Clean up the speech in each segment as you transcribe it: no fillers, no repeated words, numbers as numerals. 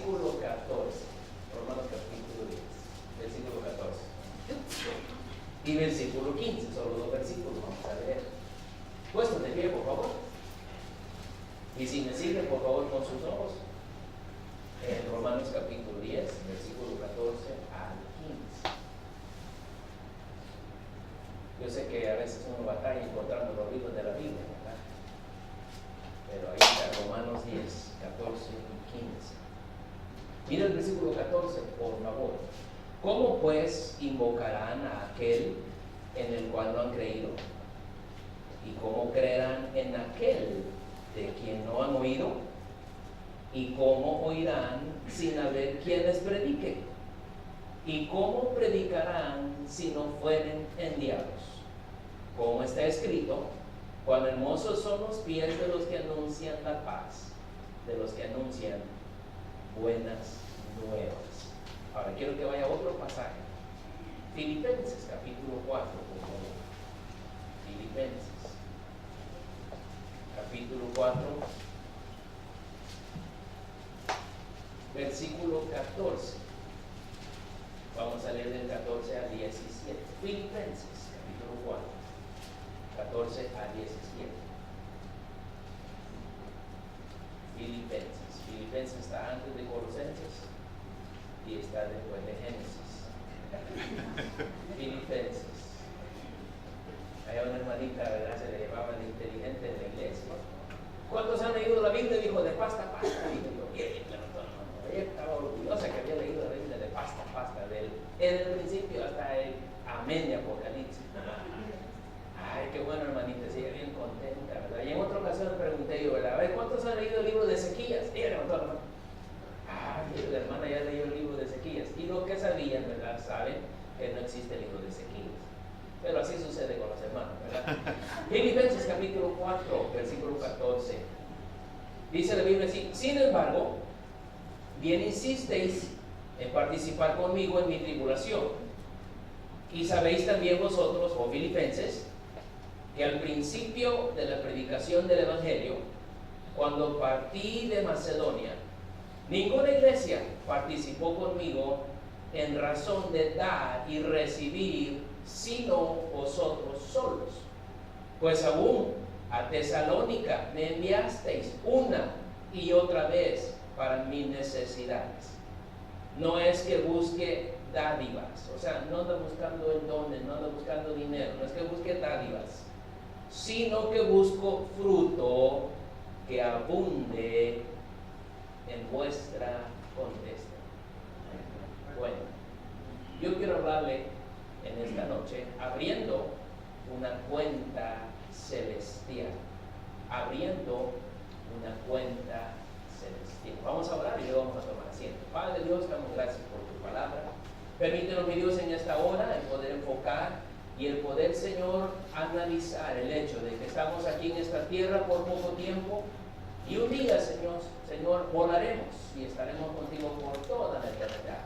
versículo 14. Romanos capítulo 10, versículo 14. Y versículo 15, solo 2 versículos, vamos a leer. Puesto de pie, por favor. Y si me sigue, por favor, con sus ojos. En Romanos capítulo 10, versículo 14 al 15. Yo sé que a veces uno batalla encontrando los libros de la Biblia, ¿verdad? Pero ahí está Romanos 10, 14 y 15. Mira el versículo 14, por favor. ¿Cómo pues invocarán a aquel en el cual no han creído? ¿Y cómo creerán en aquel de quien no han oído? ¿Y cómo oirán sin haber quien les predique? ¿Y cómo predicarán si no fueren enviados? Como está escrito, cuán hermosos son los pies de los que anuncian la paz, de los que anuncian buenas nuevas. Ahora quiero que vaya a otro pasaje. Filipenses capítulo 4, por favor. Filipenses capítulo 4, versículo 14. Vamos a leer del 14 al 17. Filipenses capítulo 4, 14 al 17. Filipenses está antes de Colosenses y está después de Génesis. Filipenses. Hay una hermanita, ¿verdad? Se le llamaba de inteligente en la iglesia. ¿Cuántos han leído la Biblia? Dijo, de pasta a pasta. Y yo, bien, ella estaba orgullosa que había leído la Biblia de pasta a pasta, desde el principio hasta el amén de Apocalipsis. Ay, qué bueno, hermanita, sí, bien contenta, ¿verdad? Y en otra ocasión le pregunté yo, ¿verdad? A ver, ¿cuántos han leído el libro de Ezequías? Y ella levantó la mano. Ay, la hermana ya leyó el libro de Ezequías. Y lo que sabían, ¿verdad? Saben que no existe el libro de Ezequías. Pero así sucede con los hermanos, ¿verdad? Filipenses capítulo 4, versículo 14. Dice la Biblia así: sin embargo, bien insisteis en participar conmigo en mi tribulación. Y sabéis también vosotros, oh filipenses, que al principio de la predicación del Evangelio, cuando partí de Macedonia, ninguna iglesia participó conmigo en razón de dar y recibir, sino vosotros solos. Pues aún a Tesalónica me enviasteis una y otra vez para mis necesidades. No es que busque dádivas, o sea, no ando buscando el dones, no ando buscando dinero, no es que busque dádivas, sino que busco fruto que abunde en vuestra contesta. Bueno, yo quiero hablarle en esta noche abriendo una cuenta celestial, abriendo una cuenta celestial. Vamos a orar y luego vamos a tomar asiento. Padre Dios, damos gracias por tu palabra. Permítenos, mi Dios, en esta hora el poder enfocar y el poder, Señor, analizar el hecho de que estamos aquí en esta tierra por poco tiempo y un día, Señor, volaremos y estaremos contigo por toda la eternidad.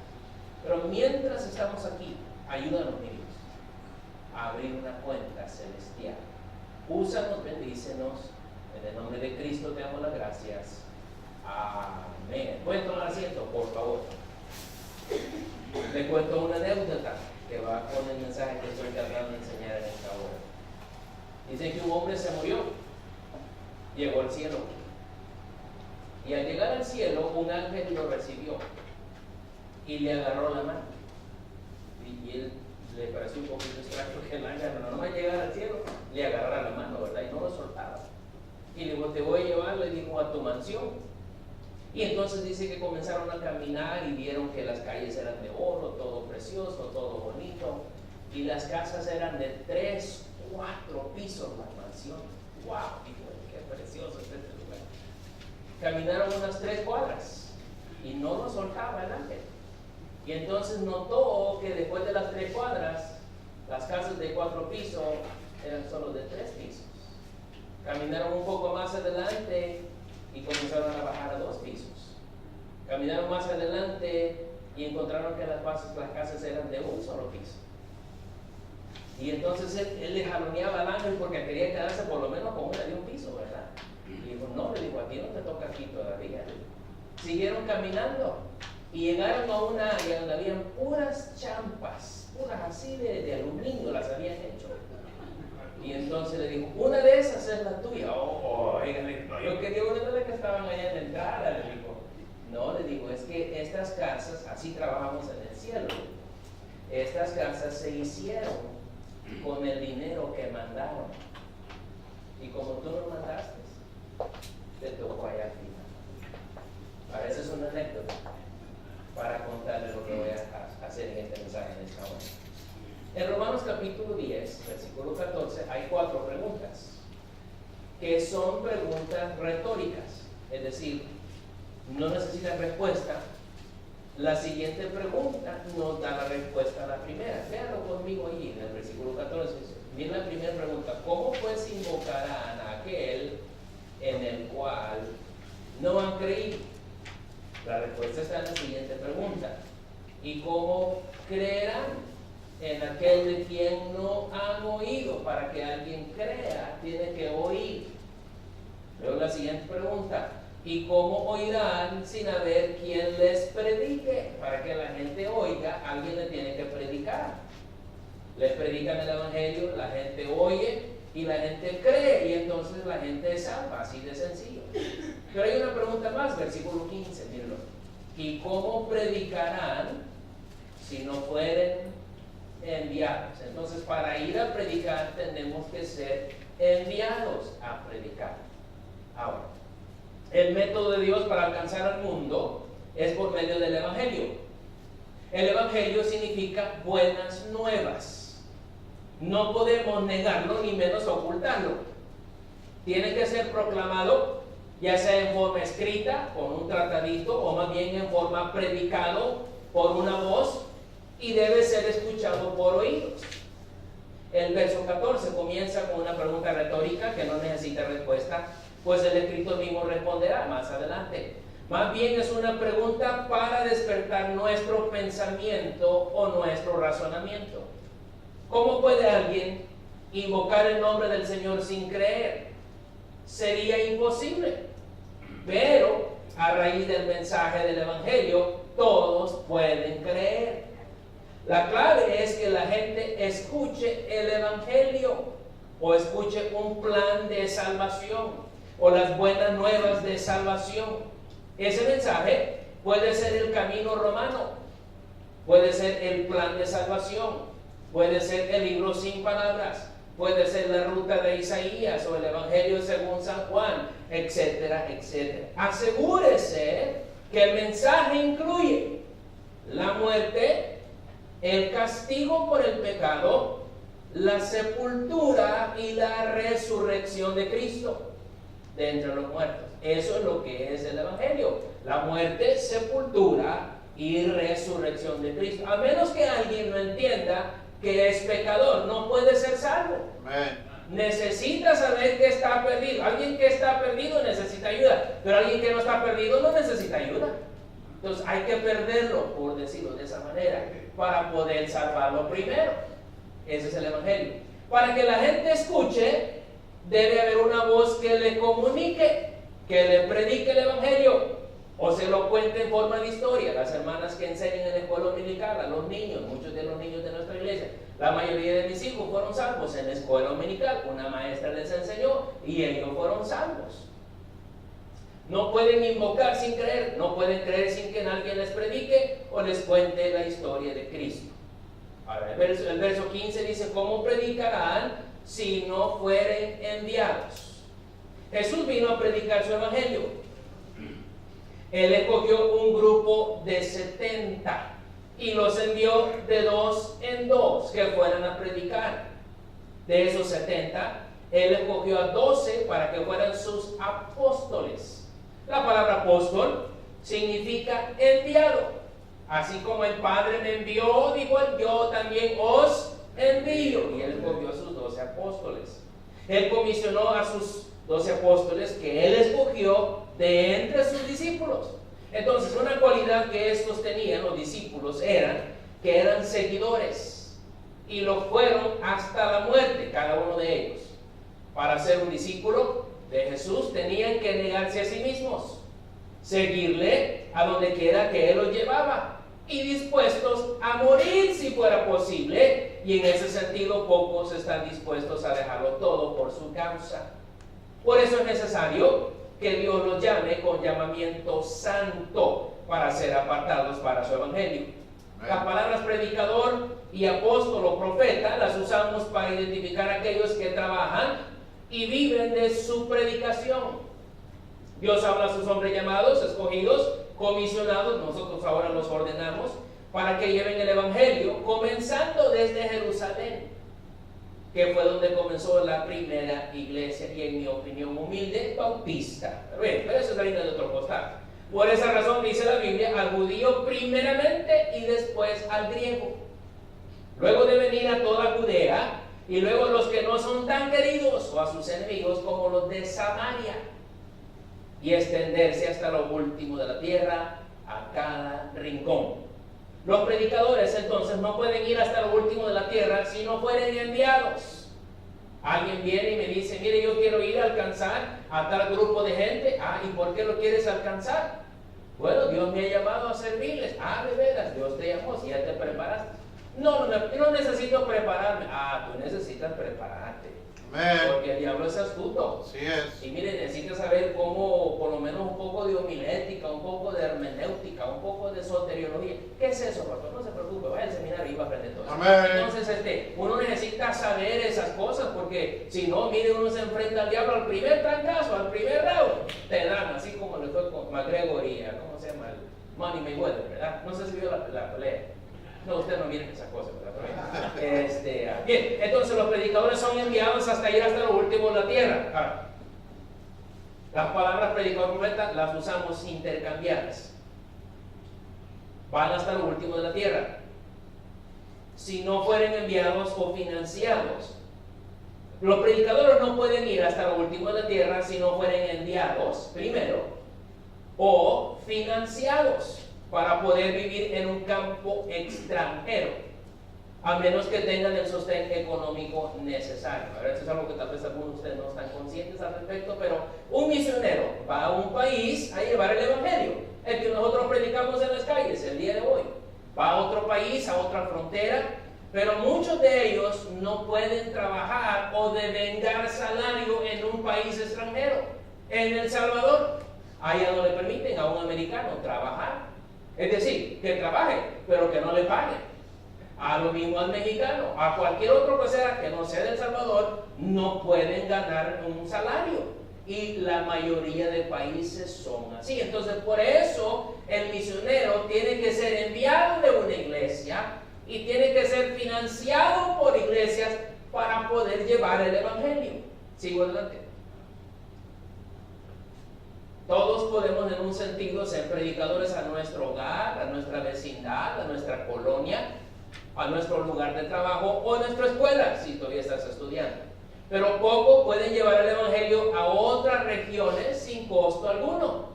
Pero mientras estamos aquí, ayúdanos, mi Dios, a abrir una cuenta celestial. Úsanos, bendícenos. En el nombre de Cristo te damos las gracias. Amén. ¿Pueden tomar asiento, por favor? Le cuento una anécdota que va con el mensaje que estoy tratando de enseñar en esta hora. Dicen que un hombre se murió, llegó al cielo, y al llegar al cielo un ángel lo recibió y le agarró la mano, y él le pareció un poquito extraño que el ángel no va a llegar al cielo, le agarrara la mano, ¿verdad? Y no lo soltaba, y le dijo, te voy a llevar, le dijo, a tu mansión. Y entonces dice que comenzaron a caminar y vieron que las calles eran de oro, todo precioso, todo bonito, y las casas eran de 3, 4 pisos, la mansión. ¡Wow! Dijo, qué precioso es este lugar. Caminaron unas 3 cuadras y no lo soltaba el ángel. Y entonces notó que después de las 3 cuadras, las casas de 4 pisos eran solo de 3 pisos. Caminaron un poco más adelante y comenzaron a bajar a 2 pisos. Caminaron más adelante y encontraron que las casas eran de un solo piso. Y entonces él le jaloneaba al ángel porque quería quedarse por lo menos con una de un piso, ¿verdad? Y dijo, no, le dijo, a ti no te toca aquí todavía. Siguieron caminando y llegaron a una área donde habían puras champas, puras así de aluminio las habían hecho. Y entonces le dijo, una de esas es la tuya. No, yo quería una de las que estaban allá en la entrada, le dijo. No, le digo, es que estas casas, así trabajamos en el cielo. Estas casas se hicieron con el dinero que mandaron. Y como tú no mandaste, te tocó allá al final. A veces es una anécdota para contarle lo que voy a hacer en este mensaje en esta hora. En Romanos capítulo 10, versículo 14, hay 4 preguntas que son preguntas retóricas, es decir, no necesitan respuesta. La siguiente pregunta nos da la respuesta a la primera. Véanlo conmigo allí en el versículo 14. Miren la primera pregunta: ¿cómo pues invocarán a aquel en el cual no han creído? La respuesta está en la siguiente pregunta: ¿y cómo creerán en aquel de quien no han oído? Para que alguien crea, tiene que oír. Luego la siguiente pregunta: ¿y cómo oirán sin haber quien les predique? Para que la gente oiga, alguien le tiene que predicar. Les predican el evangelio, la gente oye y la gente cree, y entonces la gente es salva, así de sencillo. Pero hay una pregunta más, versículo 15, mírenlo. ¿Y cómo predicarán si no fueren enviados? Entonces, para ir a predicar tenemos que ser enviados a predicar. Ahora, el método de Dios para alcanzar al mundo es por medio del evangelio. El evangelio significa buenas nuevas. No podemos negarlo ni menos ocultarlo. Tiene que ser proclamado, ya sea en forma escrita, con un tratadito, o más bien en forma predicado por una voz, y debe ser escuchado por oídos. El verso 14 comienza con una pregunta retórica que no necesita respuesta, pues el escritor mismo responderá más adelante. Más bien es una pregunta para despertar nuestro pensamiento o nuestro razonamiento. ¿Cómo puede alguien invocar el nombre del Señor sin creer? Sería imposible. Pero a raíz del mensaje del Evangelio, todos pueden creer. La clave es que la gente escuche el Evangelio, o escuche un plan de salvación, o las buenas nuevas de salvación. Ese mensaje puede ser el camino romano, puede ser el plan de salvación, puede ser el libro sin palabras, puede ser la ruta de Isaías o el Evangelio según San Juan, etcétera, etcétera. Asegúrese que el mensaje incluye la muerte, el castigo por el pecado, la sepultura y la resurrección de Cristo de entre los muertos. Eso es lo que es el Evangelio: la muerte, sepultura y resurrección de Cristo. A menos que alguien no entienda que es pecador, no puede ser salvo. Amen. Necesita saber que está perdido. Alguien que está perdido necesita ayuda, pero alguien que no está perdido no necesita ayuda. Entonces hay que perderlo, por decirlo de esa manera, para poder salvarlo primero. Ese es el Evangelio. Para que la gente escuche, debe haber una voz que le comunique, que le predique el Evangelio, o se lo cuente en forma de historia. Las hermanas que enseñan en la escuela dominical, a los niños, muchos de los niños de nuestra iglesia, la mayoría de mis hijos fueron salvos en la escuela dominical. Una maestra les enseñó y ellos fueron salvos. No pueden invocar sin creer, no pueden creer sin que alguien les predique o les cuente la historia de Cristo. Ahora, el verso 15 dice: ¿cómo predicarán si no fueren enviados? Jesús vino a predicar su evangelio. Él escogió un grupo de 70 y los envió de 2 en 2 que fueran a predicar. De esos 70, Él escogió a 12 para que fueran sus apóstoles. La palabra apóstol significa enviado. Así como el Padre me envió, dijo él, yo también os envío. Y Él escogió a sus 12 apóstoles. Él comisionó a sus 12 apóstoles que Él escogió de entre sus discípulos. Entonces, una cualidad que estos tenían, los discípulos, que eran seguidores, y lo fueron hasta la muerte, cada uno de ellos. Para ser un discípulo de Jesús tenían que negarse a sí mismos, seguirle a donde quiera que Él los llevaba, y dispuestos a morir si fuera posible, y en ese sentido pocos están dispuestos a dejarlo todo por su causa. Por eso es necesario que Dios los llame con llamamiento santo para ser apartados para su evangelio. Las palabras predicador y apóstol o profeta las usamos para identificar a aquellos que trabajan y viven de su predicación. Dios habla a sus hombres llamados, escogidos, comisionados, nosotros ahora los ordenamos para que lleven el evangelio, comenzando desde Jerusalén, que fue donde comenzó la primera iglesia, y en mi opinión humilde, bautista. Pero eso es harina de otro costal. Por esa razón dice la Biblia al judío primeramente y después al griego. Luego de venir a toda Judea, y luego los que no son tan queridos o a sus enemigos como los de Samaria, y extenderse hasta lo último de la tierra, a cada rincón. Los predicadores entonces no pueden ir hasta lo último de la tierra si no fueren enviados. Alguien viene y me dice, mire, yo quiero ir a alcanzar a tal grupo de gente. ¿Y por qué lo quieres alcanzar? Bueno, Dios me ha llamado a servirles. De veras, Dios te llamó, si ya te preparaste. No necesito prepararme. Tú necesitas prepararte. Amén. Porque el diablo es astuto. Así es. Y mire, necesitas saber cómo, por lo menos un poco de homilética, un poco de hermenéutica, un poco de soteriología. ¿Qué es eso, pastor? No se preocupe, vaya al seminario y va a aprender todo. Amén. Entonces, uno necesita saber esas cosas, porque si no, mire, uno se enfrenta al diablo al primer trancazo, al primer round, te dan, así como le fue con McGregor y ¿cómo se llama? El Money Mayweather, ¿verdad? No sé si vio la pelea. No, usted no miren esas cosas, ¿verdad? Bien, entonces los predicadores son enviados hasta ir hasta lo último de la tierra. Las palabras predicador profeta las usamos intercambiadas. Van hasta lo último de la tierra. Si no fueren enviados o financiados, los predicadores no pueden ir hasta lo último de la tierra si no fueren enviados primero o financiados para poder vivir en un campo extranjero, a menos que tengan el sostén económico necesario. Ahora, esto es algo que tal vez algunos de ustedes no están conscientes al respecto, pero un misionero va a un país a llevar el evangelio, el que nosotros predicamos en las calles el día de hoy. Va a otro país, a otra frontera, pero muchos de ellos no pueden trabajar o devengar salario en un país extranjero. En El Salvador, allá no le permiten a un americano trabajar. Es decir, que trabaje, pero que no le paguen. A lo mismo al mexicano, a cualquier otro que no sea de El Salvador, no pueden ganar un salario. Y la mayoría de países son así. Entonces, por eso el misionero tiene que ser enviado de una iglesia y tiene que ser financiado por iglesias para poder llevar el evangelio. Sigo adelante. Todos podemos en un sentido ser predicadores a nuestro hogar, a nuestra vecindad, a nuestra colonia, a nuestro lugar de trabajo o a nuestra escuela, si todavía estás estudiando. Pero pocos pueden llevar el evangelio a otras regiones sin costo alguno.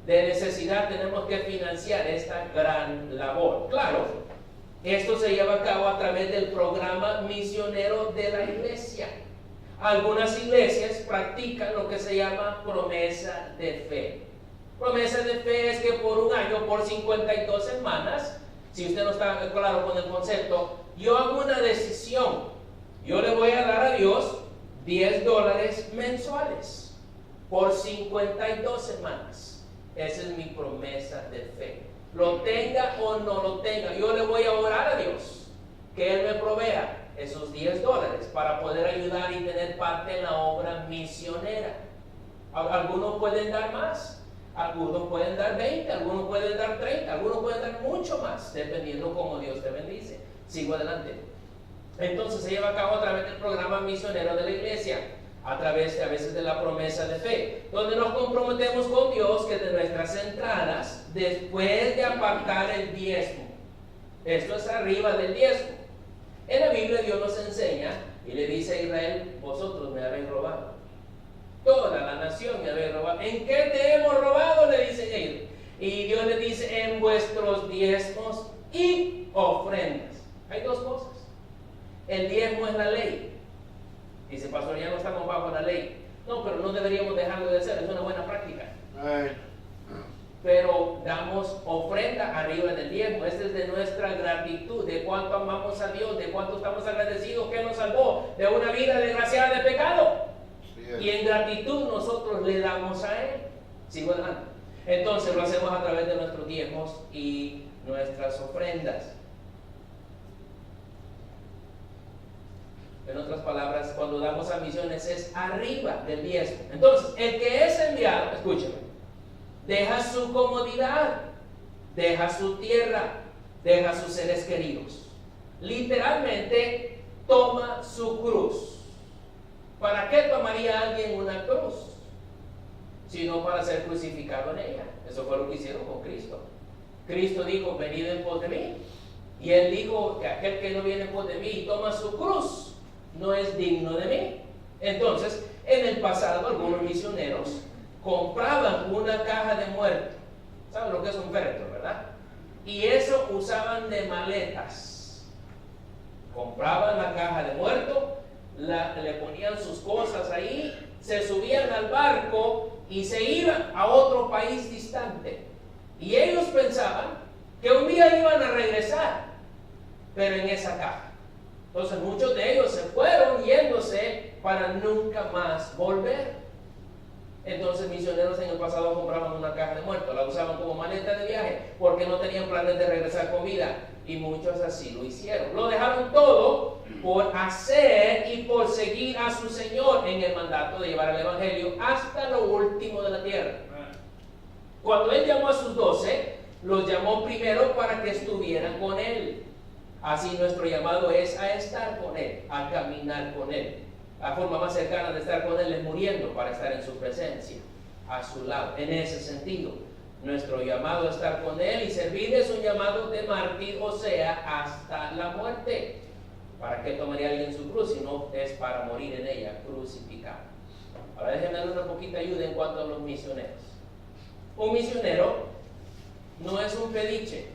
De necesidad tenemos que financiar esta gran labor. Claro, esto se lleva a cabo a través del programa misionero de la iglesia. Algunas iglesias practican lo que se llama promesa de fe. Promesa de fe es que por un año, por 52 semanas, si usted no está claro con el concepto, yo hago una decisión. Yo le voy a dar a Dios $10 mensuales por 52 semanas. Esa es mi promesa de fe. Lo tenga o no lo tenga, yo le voy a orar a Dios que Él me provea esos $10 para poder ayudar y tener parte en la obra misionera. Algunos pueden dar más, algunos pueden dar 20, algunos pueden dar 30, algunos pueden dar mucho más, dependiendo cómo Dios te bendice. Sigo adelante. Entonces se lleva a cabo a través del programa misionero de la iglesia, a través a veces de la promesa de fe, donde nos comprometemos con Dios que de nuestras entradas, después de apartar el diezmo, esto es arriba del diezmo. En la Biblia Dios nos enseña y le dice a Israel, vosotros me habéis robado. Toda la nación me habéis robado. ¿En qué te hemos robado? Le dicen ellos. Y Dios le dice, en vuestros diezmos y ofrendas. Hay dos cosas. El diezmo es la ley. Dice, pastor, ya no estamos bajo la ley. No, pero no deberíamos dejarlo de hacer, es una buena práctica. Right. Pero damos ofrenda arriba del diezmo. Esta es de nuestra gratitud, de cuánto amamos a Dios, de cuánto estamos agradecidos que nos salvó de una vida desgraciada de pecado. Y en gratitud nosotros le damos a Él. Sigo adelante. Entonces lo hacemos a través de nuestros diezmos y nuestras ofrendas. En otras palabras, cuando damos a misiones es arriba del diezmo. Entonces, el que es enviado, escúchame, deja su comodidad, deja su tierra, deja sus seres queridos. Literalmente, toma su cruz. ¿Para qué tomaría alguien una cruz? Sino para ser crucificado en ella. Eso fue lo que hicieron con Cristo. Cristo dijo, venid en pos de mí. Y Él dijo que aquel que no viene en pos de mí y toma su cruz, no es digno de mí. Entonces, en el pasado, algunos misioneros compraban una caja de muerto. ¿Saben lo que es un féretro, verdad? Y eso usaban de maletas. Compraban la caja de muerto, le ponían sus cosas ahí, se subían al barco y se iban a otro país distante. Y ellos pensaban que un día iban a regresar, pero en esa caja. Entonces muchos de ellos se fueron yéndose para nunca más volver. Entonces misioneros en el pasado compraban una caja de muertos, la usaban como maleta de viaje porque no tenían planes de regresar con vida, y muchos así lo hicieron. Lo dejaron todo por hacer y por seguir a su Señor en el mandato de llevar el Evangelio hasta lo último de la tierra. Cuando Él llamó a sus 12, los llamó primero para que estuvieran con Él. Así nuestro llamado es a estar con Él, a caminar con Él. La forma más cercana de estar con Él es muriendo para estar en su presencia, a su lado. En ese sentido, nuestro llamado a estar con Él y servirle es un llamado de mártir, o sea, hasta la muerte. ¿Para qué tomaría alguien su cruz si no es para morir en ella, crucificado? Ahora déjenme darle una poquita ayuda en cuanto a los misioneros. Un misionero no es un pediche,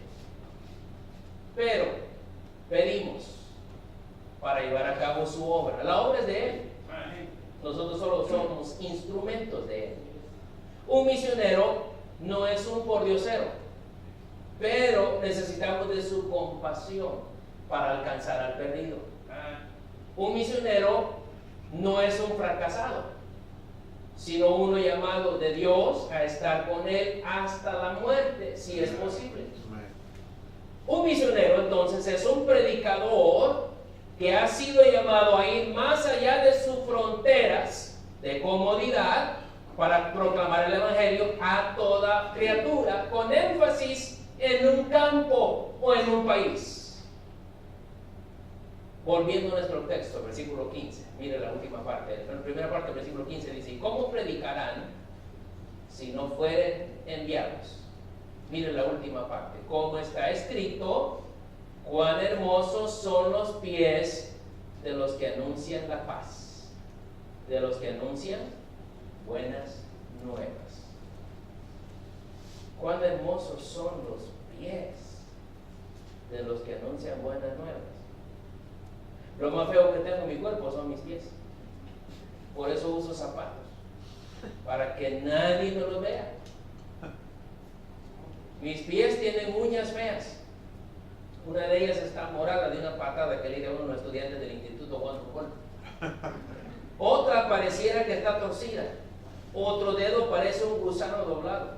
pero pedimos para llevar a cabo su obra. La obra es de Él. Nosotros solo somos instrumentos de Él. Un misionero no es un pordiosero, pero necesitamos de su compasión para alcanzar al perdido. Un misionero no es un fracasado, sino uno llamado de Dios a estar con Él hasta la muerte, si es posible. Un misionero entonces es un predicador que ha sido llamado a ir más allá de sus fronteras de comodidad para proclamar el Evangelio a toda criatura, con énfasis en un campo o en un país. Volviendo a nuestro texto, versículo 15, mire la última parte. En la primera parte del versículo 15 dice, ¿cómo predicarán si no fueren enviados? Mire la última parte. Como está escrito, cuán hermosos son los pies de los que anuncian la paz, de los que anuncian buenas nuevas. Cuán hermosos son los pies de los que anuncian buenas nuevas. Lo más feo que tengo en mi cuerpo son mis pies. Por eso uso zapatos, para que nadie me los vea. Mis pies tienen uñas feas. Una de ellas está morada de una patada que le dio a uno de los estudiantes del Instituto Juan Rujol. Otra pareciera que está torcida. Otro dedo parece un gusano doblado.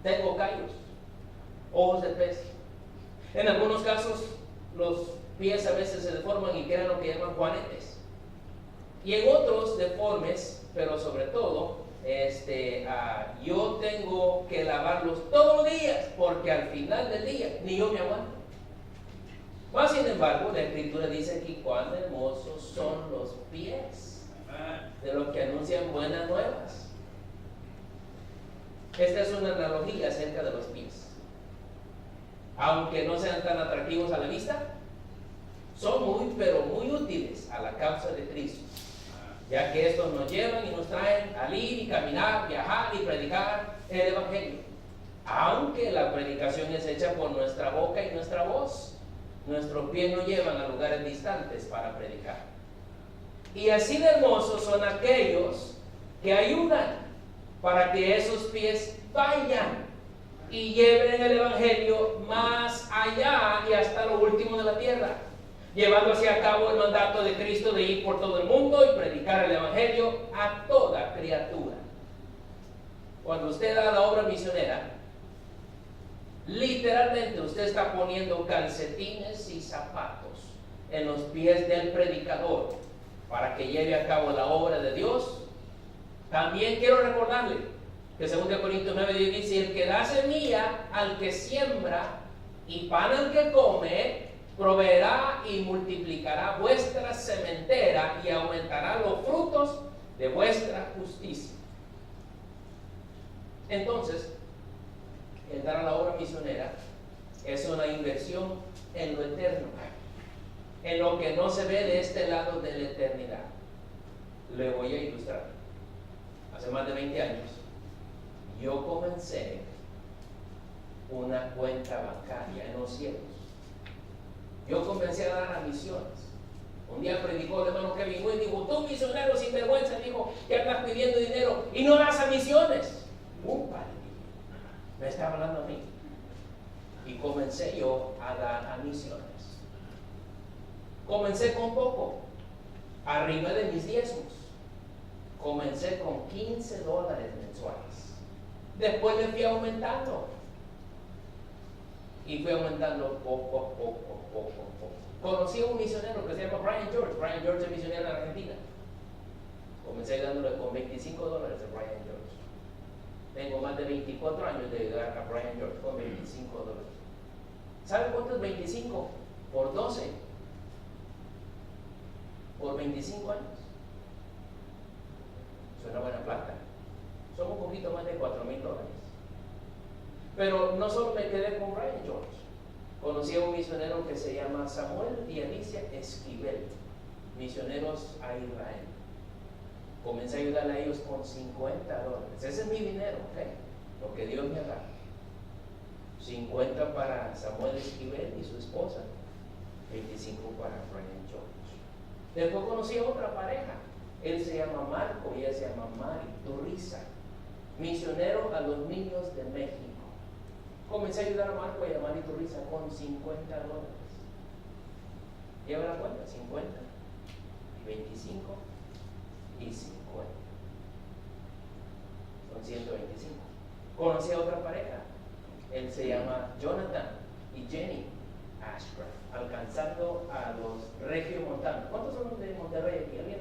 Tengo callos, ojos de pez. En algunos casos los pies a veces se deforman y quedan lo que llaman juanetes. Y en otros deformes, pero sobre todo, yo tengo que lavarlos todos los días, porque al final del día ni yo me aguanto. Mas sin embargo, la Escritura dice aquí cuán hermosos son los pies de los que anuncian buenas nuevas. Esta es una analogía acerca de los pies. Aunque no sean tan atractivos a la vista, son muy, pero muy útiles a la causa de Cristo, ya que estos nos llevan y nos traen al ir y caminar, viajar y predicar el Evangelio. Aunque la predicación es hecha por nuestra boca y nuestra voz, nuestros pies nos llevan a lugares distantes para predicar. Y así de hermosos son aquellos que ayudan para que esos pies vayan y lleven el Evangelio más allá y hasta lo último de la tierra, llevando así a cabo el mandato de Cristo de ir por todo el mundo y predicar el Evangelio a toda criatura. Cuando usted da la obra misionera, literalmente usted está poniendo calcetines y zapatos en los pies del predicador para que lleve a cabo la obra de Dios. También quiero recordarle que 2 Corintios 9 dice: el que da semilla al que siembra y pan al que come, proveerá y multiplicará vuestra sementera y aumentará los frutos de vuestra justicia. Entonces, el dar a la obra misionera es una inversión en lo eterno, en lo que no se ve de este lado de la eternidad. Le voy a ilustrar. Hace más de 20 años, yo comencé una cuenta bancaria en los cielos. Yo comencé a dar a misiones. Un día predicó el hermano Kevin Wynn y dijo: tú, misionero sin vergüenza, dijo, que andas pidiendo dinero y no das a misiones. Me estaba hablando a mí. Y comencé yo a dar a misiones. Comencé con poco, arriba de mis diezmos. Comencé con $15 mensuales. Después le fui aumentando. Y fui aumentando poco. Conocí a un misionero que se llama Brian George. Brian George es misionero en Argentina. Comencé dándole con $25 a Brian George. Tengo más de 24 años de ayudar a Brian George con $25. ¿Sabe cuánto es 25 por 12? Por 25 años. Es una buena plata. Son un poquito más de $4,000. Pero no solo me quedé con Brian George. Conocí a un misionero que se llama Samuel y Alicia Esquivel, misioneros a Israel. Comencé a ayudar a ellos con $50. Ese es mi dinero, ¿ok? Lo que Dios me ha dado. 50 para Samuel Esquivel y su esposa, 25 para Brian George. Después conocí a otra pareja. Él se llama Marco y ella se llama Mari Turriza, misionero a los niños de México. Comencé a ayudar a Marco y a Mari Turriza con $50. Lleva la cuenta: 50 y 25 y 50. Son 125. Conocí a otra pareja. Él se llama Jonathan y Jenny Ashcraft, alcanzando a los regiomontanos. ¿Cuántos son de Monterrey aquí? ¿Alguien